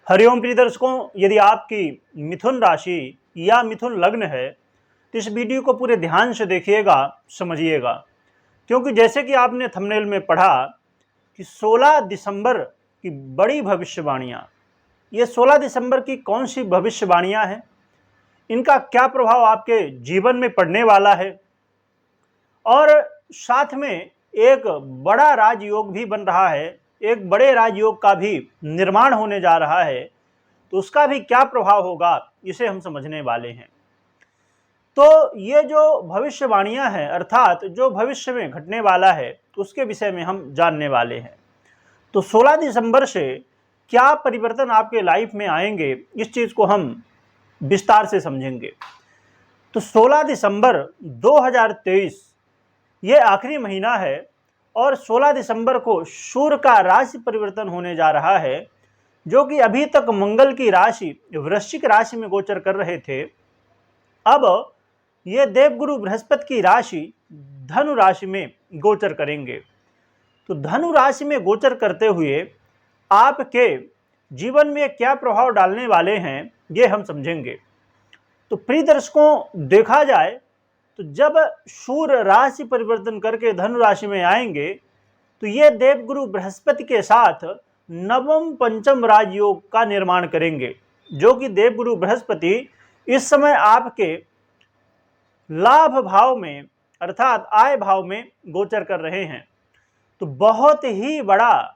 हरिओम प्रिय दर्शकों, यदि आपकी मिथुन राशि या मिथुन लग्न है तो इस वीडियो को पूरे ध्यान से देखिएगा, समझिएगा। क्योंकि जैसे कि आपने थंबनेल में पढ़ा कि 16 दिसंबर की बड़ी भविष्यवाणियां, ये 16 दिसंबर की कौन सी भविष्यवाणियां हैं, इनका क्या प्रभाव आपके जीवन में पड़ने वाला है, और साथ में एक बड़ा राजयोग भी बन रहा है, एक बड़े राजयोग का भी निर्माण होने जा रहा है, तो उसका भी क्या प्रभाव होगा, इसे हम समझने वाले हैं। तो ये जो भविष्यवाणियां हैं, अर्थात जो भविष्य में घटने वाला है, उसके विषय में हम जानने वाले हैं। तो 16 दिसंबर से क्या परिवर्तन आपके लाइफ में आएंगे, इस चीज को हम विस्तार से समझेंगे। तो 16 दिसंबर 2023 ये आखिरी महीना है और 16 दिसंबर को सूर्य का राशि परिवर्तन होने जा रहा है, जो कि अभी तक मंगल की राशि वृश्चिक राशि में गोचर कर रहे थे। अब ये देवगुरु बृहस्पति की राशि धनु राशि में गोचर करेंगे। तो धनु राशि में गोचर करते हुए आपके जीवन में क्या प्रभाव डालने वाले हैं, ये हम समझेंगे। तो प्रिय दर्शकों, देखा जाए तो जब सूर्य राशि परिवर्तन करके धनु राशि में आएंगे तो ये देवगुरु बृहस्पति के साथ नवम पंचम राजयोग का निर्माण करेंगे, जो कि देवगुरु बृहस्पति इस समय आपके लाभ भाव में अर्थात आय भाव में गोचर कर रहे हैं। तो बहुत ही बड़ा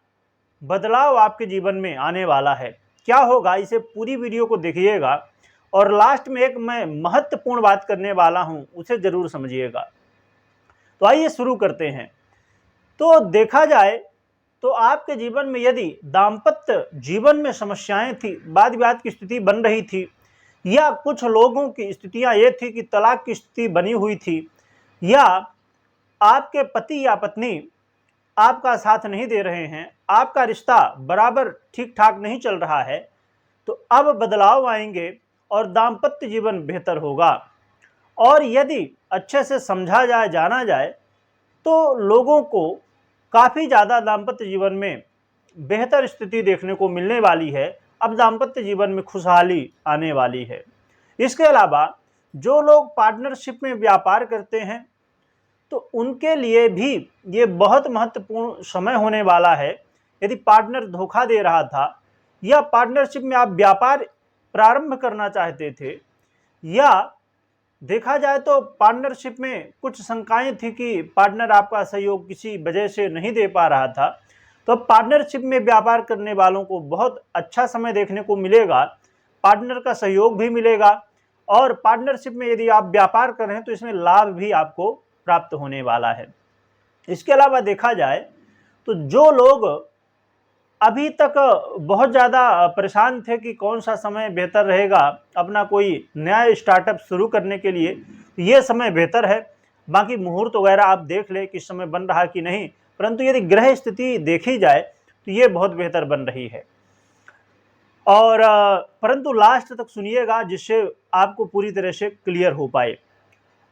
बदलाव आपके जीवन में आने वाला है। क्या होगा, इसे पूरी वीडियो को देखिएगा और लास्ट में एक मैं महत्वपूर्ण बात करने वाला हूं, उसे जरूर समझिएगा। तो आइए शुरू करते हैं। तो देखा जाए तो आपके जीवन में यदि दाम्पत्य जीवन में समस्याएं थी, वाद विवाद की स्थिति बन रही थी, या कुछ लोगों की स्थितियां ये थी कि तलाक की स्थिति बनी हुई थी, या आपके पति या पत्नी आपका साथ नहीं दे रहे हैं, आपका रिश्ता बराबर ठीक ठाक नहीं चल रहा है, तो अब बदलाव आएंगे और दाम्पत्य जीवन बेहतर होगा। और यदि अच्छे से समझा जाए, जाना जाए, तो लोगों को काफ़ी ज़्यादा दाम्पत्य जीवन में बेहतर स्थिति देखने को मिलने वाली है। अब दाम्पत्य जीवन में खुशहाली आने वाली है। इसके अलावा जो लोग पार्टनरशिप में व्यापार करते हैं, तो उनके लिए भी ये बहुत महत्वपूर्ण समय होने वाला है। यदि पार्टनर धोखा दे रहा था, या पार्टनरशिप में आप व्यापार प्रारंभ करना चाहते थे, या देखा जाए तो पार्टनरशिप में कुछ शंकाएं थी कि पार्टनर आपका सहयोग किसी वजह से नहीं दे पा रहा था, तो पार्टनरशिप में व्यापार करने वालों को बहुत अच्छा समय देखने को मिलेगा। पार्टनर का सहयोग भी मिलेगा और पार्टनरशिप में यदि आप व्यापार कर रहे हैं तो इसमें लाभ भी आपको प्राप्त होने वाला है। इसके अलावा देखा जाए तो जो लोग अभी तक बहुत ज़्यादा परेशान थे कि कौन सा समय बेहतर रहेगा अपना कोई नया स्टार्टअप शुरू करने के लिए, ये समय बेहतर है। बाकी मुहूर्त वगैरह आप देख ले किस समय बन रहा कि नहीं, परंतु यदि ग्रह स्थिति देखी जाए तो ये बहुत बेहतर बन रही है। और परंतु लास्ट तक सुनिएगा, जिससे आपको पूरी तरह से क्लियर हो पाए।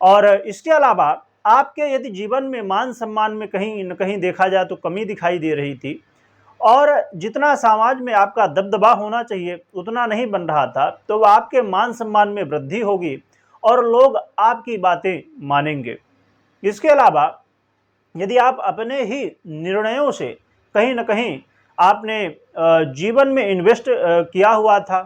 और इसके अलावा आपके यदि जीवन में मान सम्मान में कहीं न कहीं देखा जाए तो कमी दिखाई दे रही थी, और जितना समाज में आपका दबदबा होना चाहिए उतना नहीं बन रहा था, तो आपके मान सम्मान में वृद्धि होगी और लोग आपकी बातें मानेंगे। इसके अलावा यदि आप अपने ही निर्णयों से कहीं न कहीं आपने जीवन में इन्वेस्ट किया हुआ था,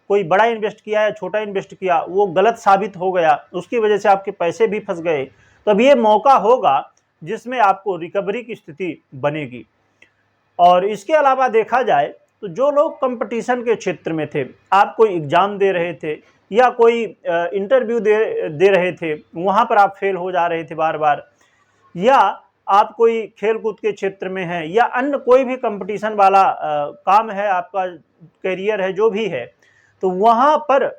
कोई बड़ा इन्वेस्ट किया या छोटा इन्वेस्ट किया, वो गलत साबित हो गया, उसकी वजह से आपके पैसे भी फंस गए, तो अब ये मौका होगा जिसमें आपको रिकवरी की स्थिति बनेगी। और इसके अलावा देखा जाए तो जो लोग कंपटीशन के क्षेत्र में थे, आप कोई एग्ज़ाम दे रहे थे या कोई इंटरव्यू दे रहे थे, वहाँ पर आप फेल हो जा रहे थे बार बार, या आप कोई खेल कूद के क्षेत्र में हैं, या अन्य कोई भी कंपटीशन वाला काम है, आपका करियर है, जो भी है, तो वहाँ पर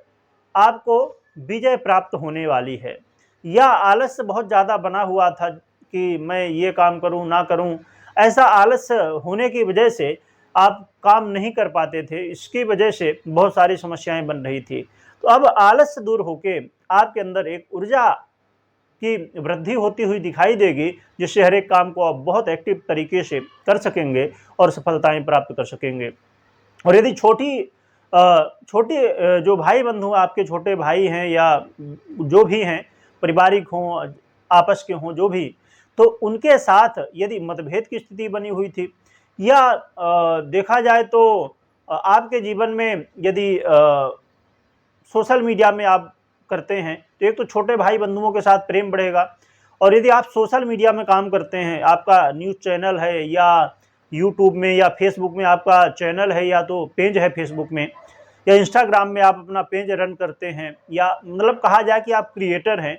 आपको विजय प्राप्त होने वाली है। या आलस्य बहुत ज़्यादा बना हुआ था कि मैं ये काम करूँ ना करूँ, ऐसा आलस्य होने की वजह से आप काम नहीं कर पाते थे, इसकी वजह से बहुत सारी समस्याएं बन रही थी। तो अब आलस्य दूर होके आपके अंदर एक ऊर्जा की वृद्धि होती हुई दिखाई देगी, जिससे हर एक काम को आप बहुत एक्टिव तरीके से कर सकेंगे और सफलताएं प्राप्त कर सकेंगे। और यदि छोटी छोटे जो भाई बंधु आपके छोटे भाई हैं या जो भी हैं, पारिवारिक हों, आपस के हों, जो भी, तो उनके साथ यदि मतभेद की स्थिति बनी हुई थी, या देखा जाए तो आपके जीवन में यदि सोशल मीडिया में आप करते हैं तो एक तो छोटे भाई बंधुओं के साथ प्रेम बढ़ेगा, और यदि आप सोशल मीडिया में काम करते हैं, आपका न्यूज़ चैनल है या यूट्यूब में या फेसबुक में आपका चैनल है या तो पेज है फेसबुक में, या इंस्टाग्राम में आप अपना पेज रन करते हैं, या मतलब कहा जाए कि आप क्रिएटर हैं,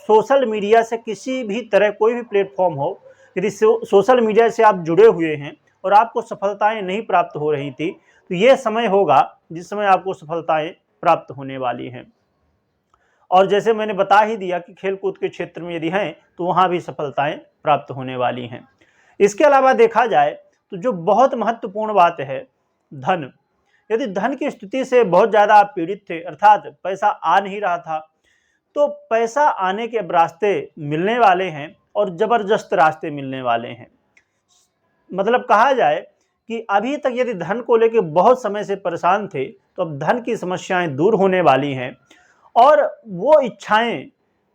सोशल मीडिया से किसी भी तरह कोई भी प्लेटफॉर्म हो, यदि सोशल मीडिया से आप जुड़े हुए हैं और आपको सफलताएं नहीं प्राप्त हो रही थी, तो ये समय होगा जिस समय आपको सफलताएं प्राप्त होने वाली हैं। और जैसे मैंने बता ही दिया कि खेलकूद के क्षेत्र में यदि हैं तो वहाँ भी सफलताएं प्राप्त होने वाली हैं। इसके अलावा देखा जाए तो जो बहुत महत्वपूर्ण बात है, धन। यदि धन की स्थिति से बहुत ज़्यादा आप पीड़ित थे, अर्थात पैसा आ नहीं रहा था, तो पैसा आने के अब रास्ते मिलने वाले हैं और ज़बरदस्त रास्ते मिलने वाले हैं। मतलब कहा जाए कि अभी तक यदि धन को लेकर बहुत समय से परेशान थे, तो अब धन की समस्याएं दूर होने वाली हैं, और वो इच्छाएं,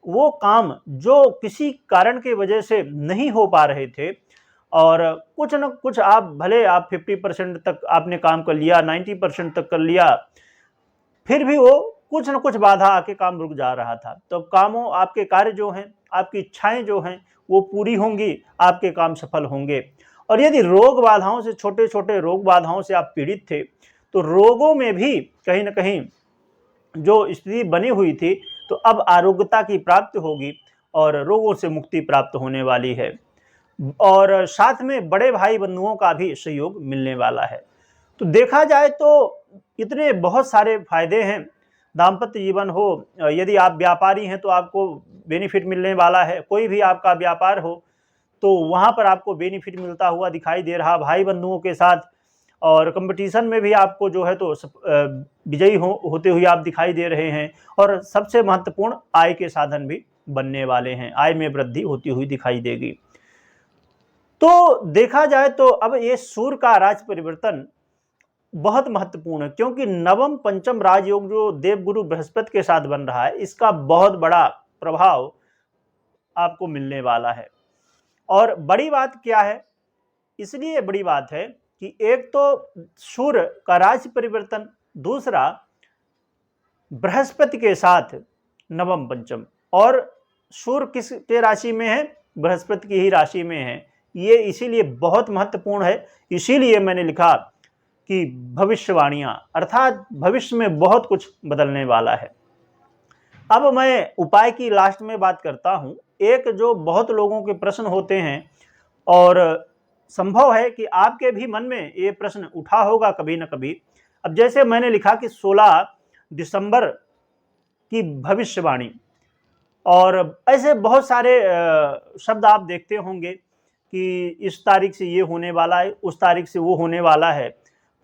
वो काम जो किसी कारण की वजह से नहीं हो पा रहे थे, और कुछ न कुछ आप भले आप 50% तक आपने काम कर लिया, 90% तक कर लिया, फिर भी वो कुछ न कुछ बाधा आके काम रुक जा रहा था। तो कामों, आपके कार्य जो हैं, आपकी इच्छाएं जो हैं वो पूरी होंगी, आपके काम सफल होंगे। और यदि रोग बाधाओं से, छोटे छोटे रोग बाधाओं से आप पीड़ित थे, तो रोगों में भी कहीं ना कहीं जो स्थिति बनी हुई थी, तो अब आरोग्यता की प्राप्ति होगी और रोगों से मुक्ति प्राप्त होने वाली है, और साथ में बड़े भाई बंधुओं का भी सहयोग मिलने वाला है। तो देखा जाए तो इतने बहुत सारे फायदे हैं। दाम्पत्य जीवन हो, यदि आप व्यापारी हैं तो आपको बेनिफिट मिलने वाला है, कोई भी आपका व्यापार हो तो वहाँ पर आपको बेनिफिट मिलता हुआ दिखाई दे रहा, भाई बंधुओं के साथ। और कंपटीशन में भी आपको जो है तो विजयी होते हुए आप दिखाई दे रहे हैं, और सबसे महत्वपूर्ण आय के साधन भी बनने वाले हैं, आय में वृद्धि होती हुई दिखाई देगी। तो देखा जाए तो अब ये सूर्य का राज परिवर्तन बहुत महत्वपूर्ण है, क्योंकि नवम पंचम राजयोग जो देवगुरु बृहस्पति के साथ बन रहा है, इसका बहुत बड़ा प्रभाव आपको मिलने वाला है। और बड़ी बात क्या है, इसलिए बड़ी बात है कि एक तो सूर्य का राशि परिवर्तन, दूसरा बृहस्पति के साथ नवम पंचम, और सूर्य किसके राशि में है, बृहस्पति की ही राशि में है। ये इसीलिए बहुत महत्वपूर्ण है, इसीलिए मैंने लिखा कि भविष्यवाणियां, अर्थात भविष्य में बहुत कुछ बदलने वाला है। अब मैं उपाय की लास्ट में बात करता हूं। एक जो बहुत लोगों के प्रश्न होते हैं, और संभव है कि आपके भी मन में ये प्रश्न उठा होगा कभी न कभी। अब जैसे मैंने लिखा कि 16 दिसंबर की भविष्यवाणी, और ऐसे बहुत सारे शब्द आप देखते होंगे कि इस तारीख से ये होने वाला है, उस तारीख से वो होने वाला है,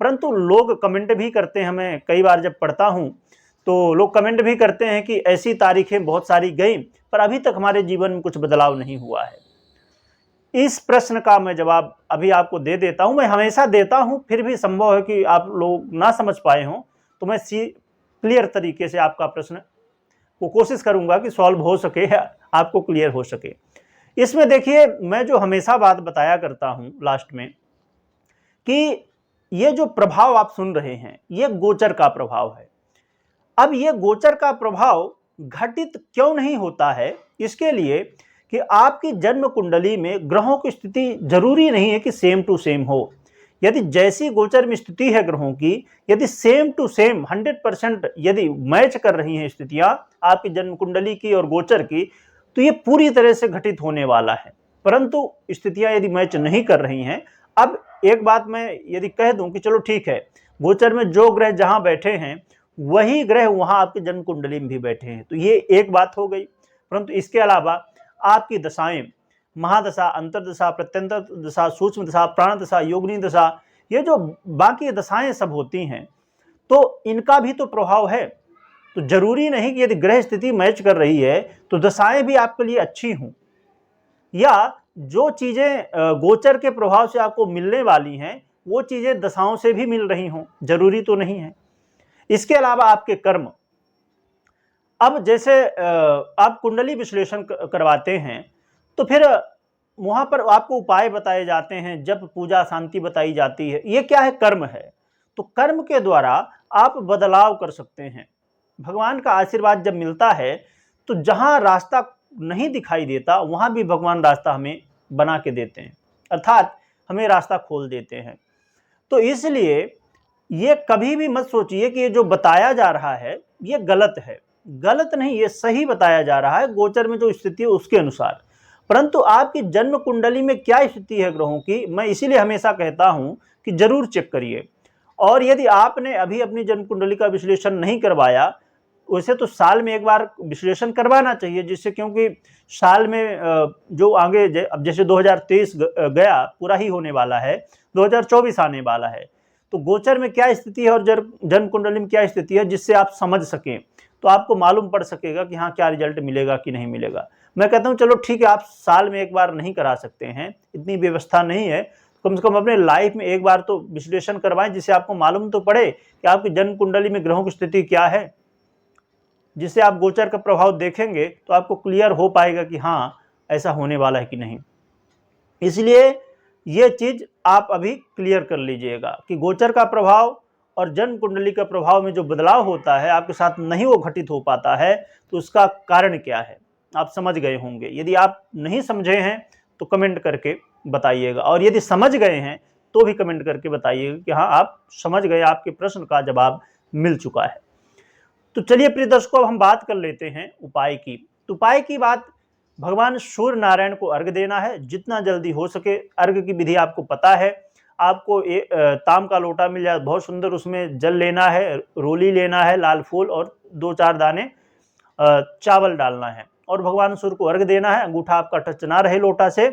परंतु लोग कमेंट भी करते हैं। हमें कई बार जब पढ़ता हूँ तो लोग कमेंट भी करते हैं कि ऐसी तारीखें बहुत सारी गई, पर अभी तक हमारे जीवन में कुछ बदलाव नहीं हुआ है। इस प्रश्न का मैं जवाब अभी आपको दे देता हूं। मैं हमेशा देता हूं, फिर भी संभव है कि आप लोग ना समझ पाए हों, तो मैं क्लियर तरीके से आपका प्रश्न को कोशिश करूंगा कि सॉल्व हो सके, आपको क्लियर हो सके। इसमें देखिए, मैं जो हमेशा बात बताया करता हूं लास्ट में, कि ये जो प्रभाव आप सुन रहे हैं, ये गोचर का प्रभाव है। अब ये गोचर का प्रभाव घटित क्यों नहीं होता है, इसके लिए कि आपकी जन्म कुंडली में ग्रहों की स्थिति जरूरी नहीं है कि सेम टू सेम हो। यदि जैसी गोचर में स्थिति है ग्रहों की, यदि सेम टू सेम 100% यदि मैच कर रही हैं स्थितियां आपकी जन्म कुंडली की और गोचर की, तो ये पूरी तरह से घटित होने वाला है। परंतु स्थितियां यदि मैच नहीं कर रही हैं, अब एक बात मैं यदि कह दूं कि चलो ठीक है, गोचर में जो ग्रह जहां बैठे हैं वही ग्रह वहां आपकी जन्म कुंडली में भी बैठे हैं, तो ये एक बात हो गई। परंतु इसके अलावा आपकी दशाएं, महादशा, अंतरदशा, प्रत्यंतर दशा, सूक्ष्म दशा, प्राण दशा, योगिनी दशा, ये जो बाकी दशाएं सब होती हैं, तो इनका भी तो प्रभाव है। तो जरूरी नहीं कि यदि ग्रह स्थिति मैच कर रही है तो दशाएं भी आपके लिए अच्छी हों, या जो चीजें गोचर के प्रभाव से आपको मिलने वाली हैं वो चीजें दशाओं से भी मिल रही हों, जरूरी तो नहीं है। इसके अलावा आपके कर्म, अब जैसे आप कुंडली विश्लेषण करवाते हैं तो फिर वहाँ पर आपको उपाय बताए जाते हैं, जब पूजा शांति बताई जाती है। ये क्या है? कर्म है। तो कर्म के द्वारा आप बदलाव कर सकते हैं। भगवान का आशीर्वाद जब मिलता है तो जहाँ रास्ता नहीं दिखाई देता वहाँ भी भगवान रास्ता हमें बना के देते हैं, अर्थात हमें रास्ता खोल देते हैं। तो इसलिए ये कभी भी मत सोचिए कि ये जो बताया जा रहा है ये गलत है। गलत नहीं, ये सही बताया जा रहा है गोचर में जो स्थिति है उसके अनुसार। परंतु आपकी जन्म कुंडली में क्या स्थिति है ग्रहों की, मैं इसीलिए हमेशा कहता हूं कि जरूर चेक करिए। और यदि आपने अभी अपनी जन्म कुंडली का विश्लेषण नहीं करवाया, वैसे तो साल में एक बार विश्लेषण करवाना चाहिए, जिससे, क्योंकि साल में जो आगे अब जैसे 2023 गया, पूरा ही होने वाला है, 2024 आने वाला है, तो गोचर में क्या स्थिति है और जन्म कुंडली में क्या स्थिति है, जिससे आप समझ सकें, तो आपको मालूम पड़ सकेगा कि हाँ क्या रिजल्ट मिलेगा कि नहीं मिलेगा। मैं कहता हूँ चलो ठीक है, आप साल में एक बार नहीं करा सकते हैं, इतनी व्यवस्था नहीं है, कम से कम अपने लाइफ में एक बार तो विश्लेषण करवाएं, जिससे आपको मालूम तो पड़े कि आपकी जन्म कुंडली में ग्रहों की स्थिति क्या है। जिससे आप गोचर का प्रभाव देखेंगे तो आपको क्लियर हो पाएगा कि हाँ ऐसा होने वाला है कि नहीं। इसलिए ये चीज आप अभी क्लियर कर लीजिएगा कि गोचर का प्रभाव और जन्म कुंडली का प्रभाव में जो बदलाव होता है आपके साथ नहीं वो घटित हो पाता है, तो उसका कारण क्या है आप समझ गए होंगे। यदि आप नहीं समझे हैं तो कमेंट करके बताइएगा, और यदि समझ गए हैं तो भी कमेंट करके बताइएगा कि हाँ आप समझ गए, आपके प्रश्न का जवाब मिल चुका है। तो चलिए प्रिय दर्शकों, अब हम बात कर लेते हैं उपाय की। तो उपाय की बात, भगवान सूर्य नारायण को अर्घ देना है, जितना जल्दी हो सके। अर्घ की विधि आपको पता है, आपको ताम का लोटा मिल जाए बहुत सुंदर, उसमें जल लेना है, रोली लेना है, लाल फूल और 2-4 दाने चावल डालना है, और भगवान सूर्य को अर्घ देना है। अंगूठा आपका टच ना रहे लोटा से,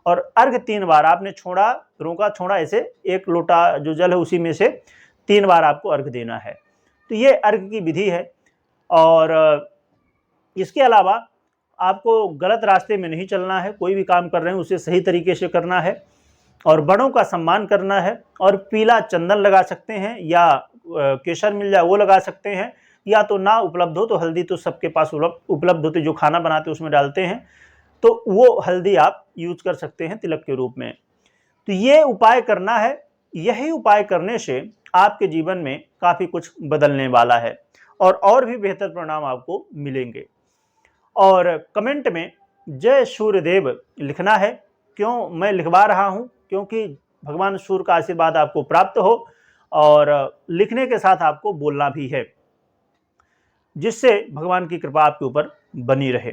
और अर्घ 3 बार आपने छोड़ा, रोका छोड़ा, ऐसे एक लोटा जो जल है उसी में से 3 बार आपको अर्घ देना है। तो ये अर्घ की विधि है। और इसके अलावा आपको गलत रास्ते में नहीं चलना है, कोई भी काम कर रहे हैं उसे सही तरीके से करना है, और बड़ों का सम्मान करना है, और पीला चंदन लगा सकते हैं, या केसर मिल जाए वो लगा सकते हैं, या तो ना उपलब्ध हो तो हल्दी तो सबके पास उपलब्ध होती, जो खाना बनाते हैं उसमें डालते हैं, तो वो हल्दी आप यूज कर सकते हैं तिलक के रूप में। तो ये उपाय करना है, यही उपाय करने से आपके जीवन में काफ़ी कुछ बदलने वाला है, और भी बेहतर परिणाम आपको मिलेंगे। और कमेंट में जय सूर्यदेव लिखना है। क्यों मैं लिखवा रहा हूँ? क्योंकि भगवान सूर्य का आशीर्वाद आपको प्राप्त हो, और लिखने के साथ आपको बोलना भी है, जिससे भगवान की कृपा आपके ऊपर बनी रहे।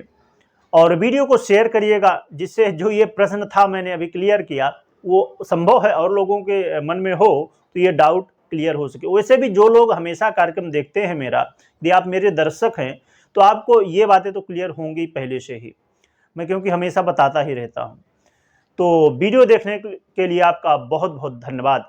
और वीडियो को शेयर करिएगा, जिससे जो ये प्रश्न था मैंने अभी क्लियर किया, वो संभव है और लोगों के मन में हो तो ये डाउट क्लियर हो सके। वैसे भी जो लोग हमेशा कार्यक्रम देखते हैं मेरा, यदि आप मेरे दर्शक हैं तो आपको ये बातें तो क्लियर होंगी पहले से ही, मैं क्योंकि हमेशा बताता ही रहता हूँ। तो वीडियो देखने के लिए आपका बहुत बहुत धन्यवाद।